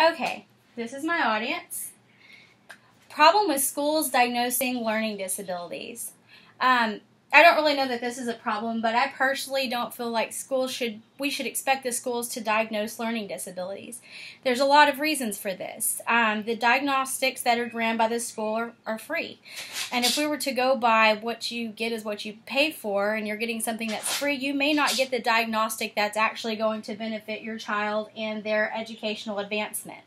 Okay, this is my audience. Problem with schools diagnosing learning disabilities. I don't really know that this is a problem, but I personally don't feel like we should expect the schools to diagnose learning disabilities. There's a lot of reasons for this. The diagnostics that are ran by the school are free. And if we were to go by what you get is what you pay for, and you're getting something that's free, you may not get the diagnostic that's actually going to benefit your child and their educational advancement.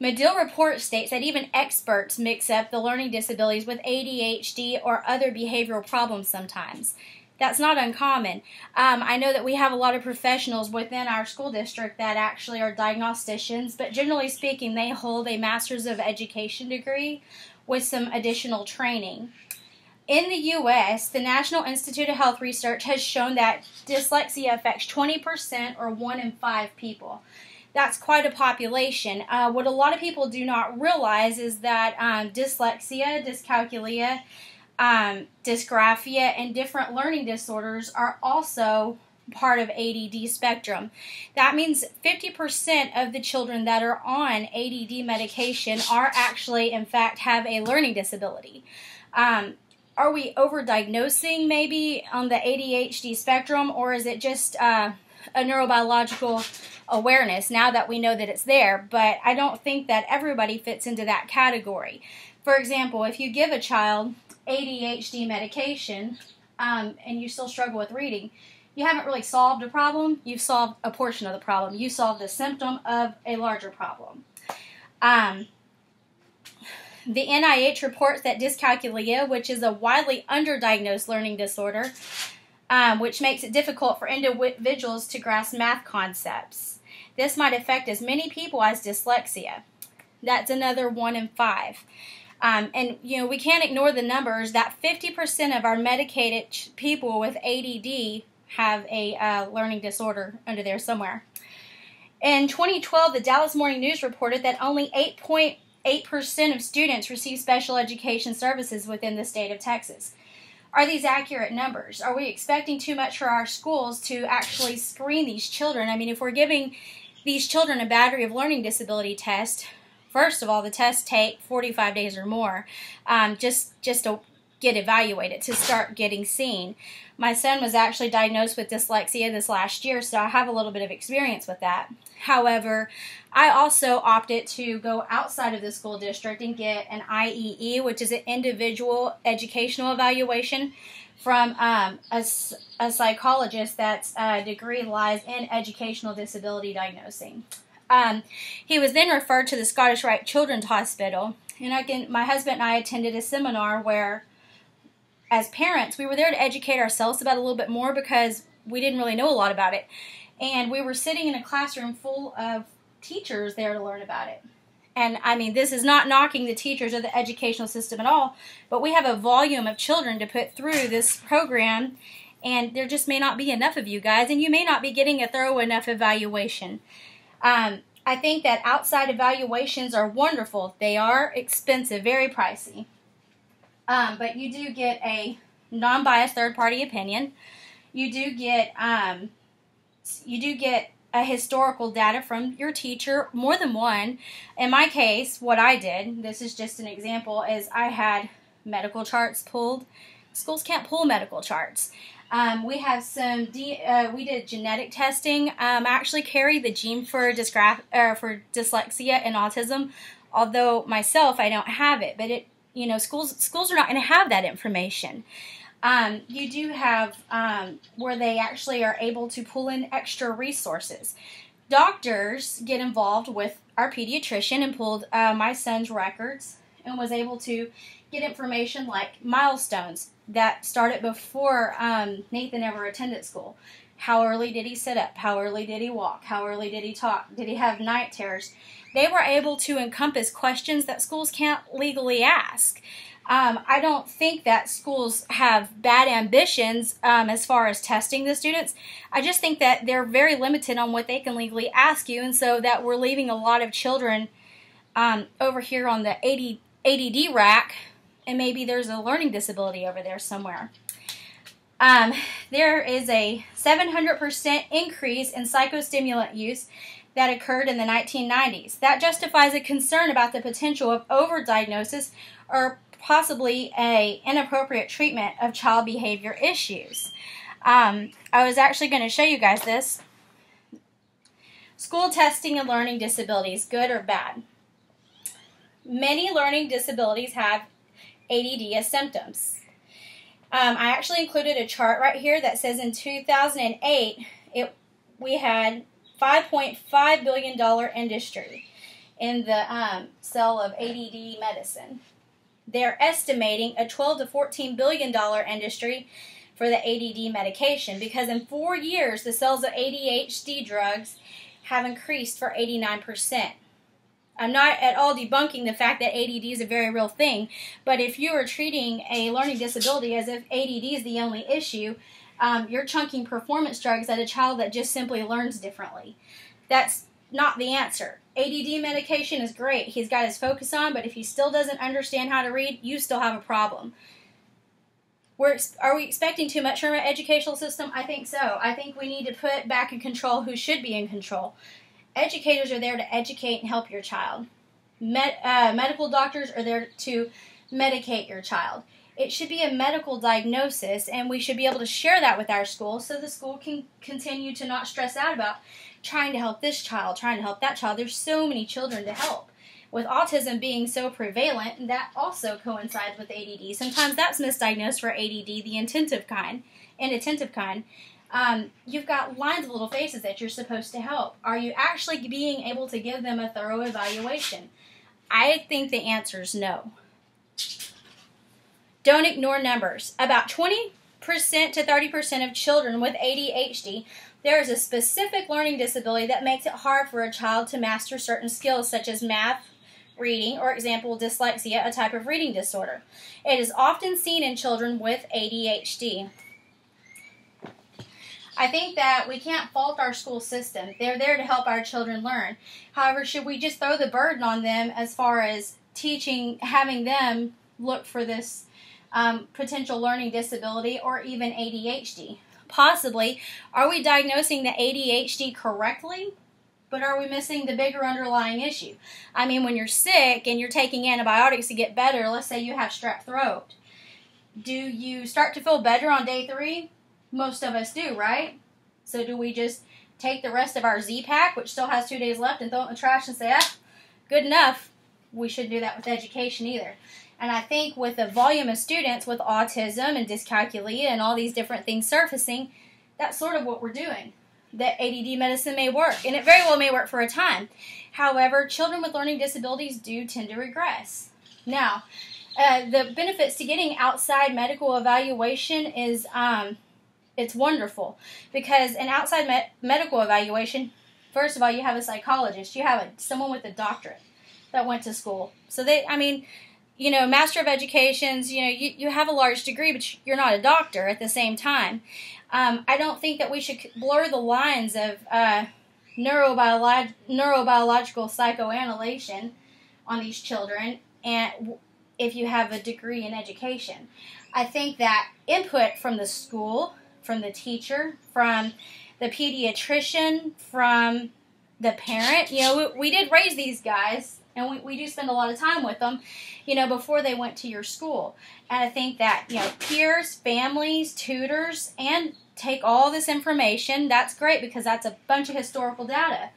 Medill report states that even experts mix up the learning disabilities with ADHD or other behavioral problems sometimes. That's not uncommon. I know that we have a lot of professionals within our school district that actually are diagnosticians, but generally speaking, they hold a Master's of Education degree with some additional training. In the U.S., the National Institute of Health Research has shown that dyslexia affects 20% or 1 in 5 people. That's quite a population. What a lot of people do not realize is that dyslexia, dyscalculia, dysgraphia, and different learning disorders are also part of ADD spectrum. That means 50% of the children that are on ADD medication are actually, in fact, have a learning disability. Are we overdiagnosing maybe on the ADHD spectrum, or is it just a neurobiological awareness now that we know that it's there? But I don't think that everybody fits into that category. For example, if you give a child ADHD medication and you still struggle with reading, you haven't really solved a problem. You've solved a portion of the problem. You solved the symptom of a larger problem. The NIH reports that dyscalculia, which is a widely underdiagnosed learning disorder, which makes it difficult for individuals to grasp math concepts. This might affect as many people as dyslexia. That's another 1 in 5. And, we can't ignore the numbers that 50% of our medicated people with ADD have a learning disorder under there somewhere. In 2012, the Dallas Morning News reported that only 8.8% of students receive special education services within the state of Texas. Are these accurate numbers? Are we expecting too much for our schools to actually screen these children? I mean, if we're giving these children a battery of learning disability test, first of all, the tests take 45 days or more just to get evaluated, to start getting seen. My son was actually diagnosed with dyslexia this last year, so I have a little bit of experience with that. However, I also opted to go outside of the school district and get an IEE, which is an individual educational evaluation from a psychologist that's degree lies in educational disability diagnosing. He was then referred to the Scottish Rite Children's Hospital, and my husband and I attended a seminar where, as parents, we were there to educate ourselves about it a little bit more because we didn't really know a lot about it. And we were sitting in a classroom full of teachers there to learn about it. And I mean, this is not knocking the teachers or the educational system at all, but we have a volume of children to put through this program, and there just may not be enough of you guys, and you may not be getting a thorough enough evaluation. I think that outside evaluations are wonderful. They are expensive, very pricey. But you do get a non-biased third-party opinion. You do get a historical data from your teacher, more than one. In my case, what I did, this is just an example, is I had medical charts pulled. Schools can't pull medical charts. We have we did genetic testing. I actually carry the gene for dyslexia and autism, although myself I don't have it. But schools are not going to have that information. You do have where they actually are able to pull in extra resources. Doctors get involved with our pediatrician and pulled my son's records and was able to get information like milestones that started before Nathan ever attended school. How early did he sit up? How early did he walk? How early did he talk? Did he have night terrors? They were able to encompass questions that schools can't legally ask. I don't think that schools have bad ambitions as far as testing the students. I just think that they're very limited on what they can legally ask you, and so that we're leaving a lot of children over here on the ADD rack, and maybe there's a learning disability over there somewhere. There is a 700% increase in psychostimulant use that occurred in the 1990s. That justifies a concern about the potential of overdiagnosis or possibly a inappropriate treatment of child behavior issues. I was actually going to show you guys this. School testing and learning disabilities, good or bad? Many learning disabilities have ADD as symptoms. I actually included a chart right here that says in 2008 we had $5.5 billion industry in the sale of ADD medicine. They're estimating a $12 to $14 billion industry for the ADD medication because in 4 years the sales of ADHD drugs have increased for 89%. I'm not at all debunking the fact that ADD is a very real thing, but if you are treating a learning disability as if ADD is the only issue, you're chunking performance drugs at a child that just simply learns differently. That's not the answer. ADD medication is great. He's got his focus on, but if he still doesn't understand how to read, you still have a problem. Are we expecting too much from our educational system? I think so. I think we need to put back in control who should be in control. Educators are there to educate and help your child. Medical doctors are there to medicate your child. It should be a medical diagnosis, and we should be able to share that with our school so the school can continue to not stress out about trying to help this child, trying to help that child. There's so many children to help. With autism being so prevalent, that also coincides with ADD. Sometimes that's misdiagnosed for ADD, the inattentive kind. You've got lines of little faces that you're supposed to help. Are you actually being able to give them a thorough evaluation? I think the answer is no. Don't ignore numbers. About 20% to 30% of children with ADHD, there is a specific learning disability that makes it hard for a child to master certain skills such as math, reading, or example, dyslexia, a type of reading disorder. It is often seen in children with ADHD. I think that we can't fault our school system. They're there to help our children learn. However, should we just throw the burden on them as far as teaching, having them look for this potential learning disability or even ADHD? Possibly. Are we diagnosing the ADHD correctly? But are we missing the bigger underlying issue? I mean, when you're sick and you're taking antibiotics to get better, let's say you have strep throat, do you start to feel better on day 3? Most of us do, right? So do we just take the rest of our Z-Pack, which still has 2 days left, and throw it in the trash and say, good enough? We shouldn't do that with education either. And I think with the volume of students with autism and dyscalculia and all these different things surfacing, that's sort of what we're doing. That ADD medicine may work, and it very well may work for a time. However, children with learning disabilities do tend to regress. Now, the benefits to getting outside medical evaluation is it's wonderful because an outside medical evaluation, first of all, you have a psychologist, you have someone with a doctorate that went to school. So Master of Educations, you have a large degree, but you're not a doctor at the same time. I don't think that we should blur the lines of neurobiological psychoannihilation on these children and if you have a degree in education. I think that input from the school, from the teacher, from the pediatrician, from the parent, we did raise these guys, and we do spend a lot of time with them, before they went to your school. And I think that, peers, families, tutors, and take all this information. That's great because that's a bunch of historical data.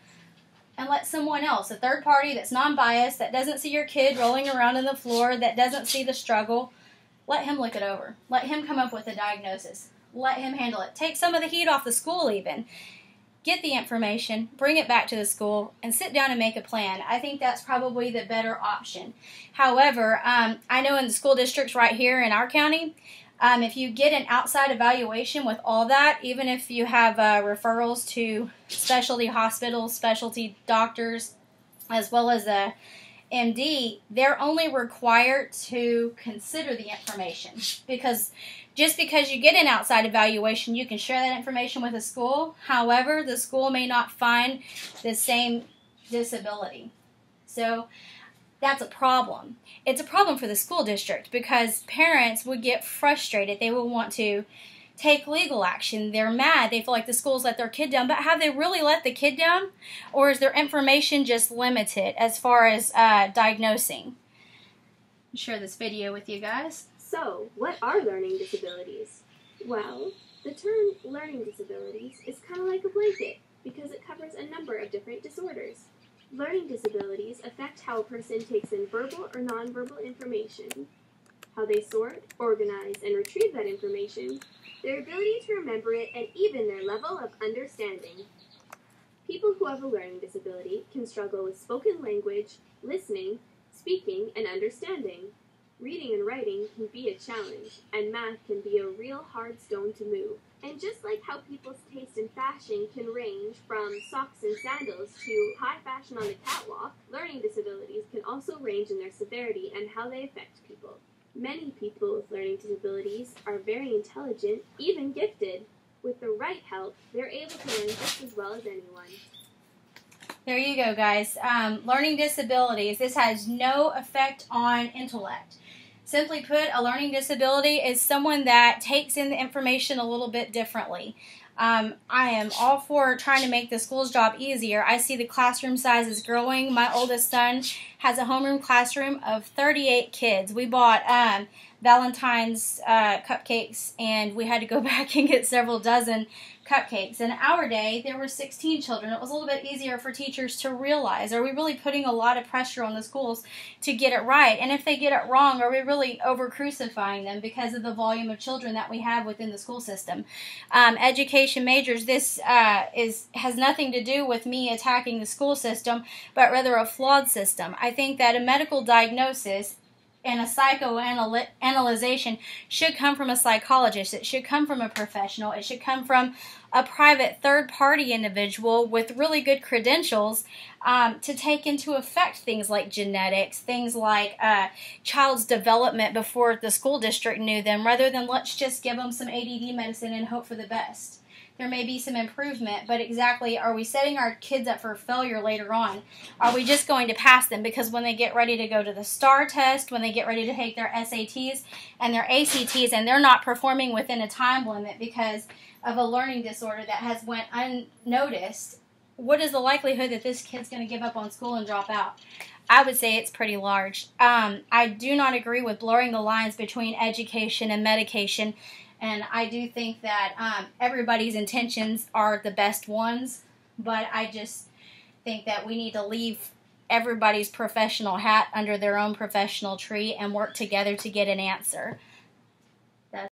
And let someone else, a third party that's non-biased, that doesn't see your kid rolling around on the floor, that doesn't see the struggle, let him look it over. Let him come up with a diagnosis. Let him handle it. Take some of the heat off the school even. Get the information, bring it back to the school, and sit down and make a plan. I think that's probably the better option. However, I know in the school districts right here in our county, if you get an outside evaluation with all that, even if you have referrals to specialty hospitals, specialty doctors, as well as a MD, they're only required to consider the information. Because just because you get an outside evaluation, you can share that information with a school. However, the school may not find the same disability. So that's a problem. It's a problem for the school district because parents would get frustrated. They will want to take legal action. They're mad. They feel like the school's let their kid down. But have they really let the kid down? Or is their information just limited as far as diagnosing? I'll share this video with you guys. So, what are learning disabilities? Well, the term learning disabilities is kind of like a blanket because it covers a number of different disorders. Learning disabilities affect how a person takes in verbal or nonverbal information, how they sort, organize, and retrieve that information, their ability to remember it, and even their level of understanding. People who have a learning disability can struggle with spoken language, listening, speaking, and understanding. Reading and writing can be a challenge, and math can be a real hard stone to move. And just like how people's taste in fashion can range from socks and sandals to high fashion on the catwalk, learning disabilities can also range in their severity and how they affect people. Many people with learning disabilities are very intelligent, even gifted. With the right help, they're able to learn just as well as anyone. There you go, guys. Learning disabilities. This has no effect on intellect. Simply put, a learning disability is someone that takes in the information a little bit differently. I am all for trying to make the school's job easier. I see the classroom sizes growing. My oldest son has a homeroom classroom of 38 kids. We bought Valentine's cupcakes, and we had to go back and get several dozen cupcakes. In our day, there were 16 children. It was a little bit easier for teachers to realize, are we really putting a lot of pressure on the schools to get it right? And if they get it wrong, are we really over-crucifying them because of the volume of children that we have within the school system? Education majors, this has nothing to do with me attacking the school system, but rather a flawed system. I think that a medical diagnosis and a psychoanalyzation should come from a psychologist. It should come from a professional. It should come from a private third-party individual with really good credentials to take into effect things like genetics, things like child's development before the school district knew them, rather than let's just give them some ADD medicine and hope for the best. There may be some improvement, but exactly, are we setting our kids up for failure later on? Are we just going to pass them? Because when they get ready to go to the STAR test, when they get ready to take their SATs and their ACTs, and they're not performing within a time limit because of a learning disorder that has went unnoticed, what is the likelihood that this kid's going to give up on school and drop out? I would say it's pretty large. I do not agree with blurring the lines between education and medication. And I do think that everybody's intentions are the best ones, but I just think that we need to leave everybody's professional hat under their own professional tree and work together to get an answer.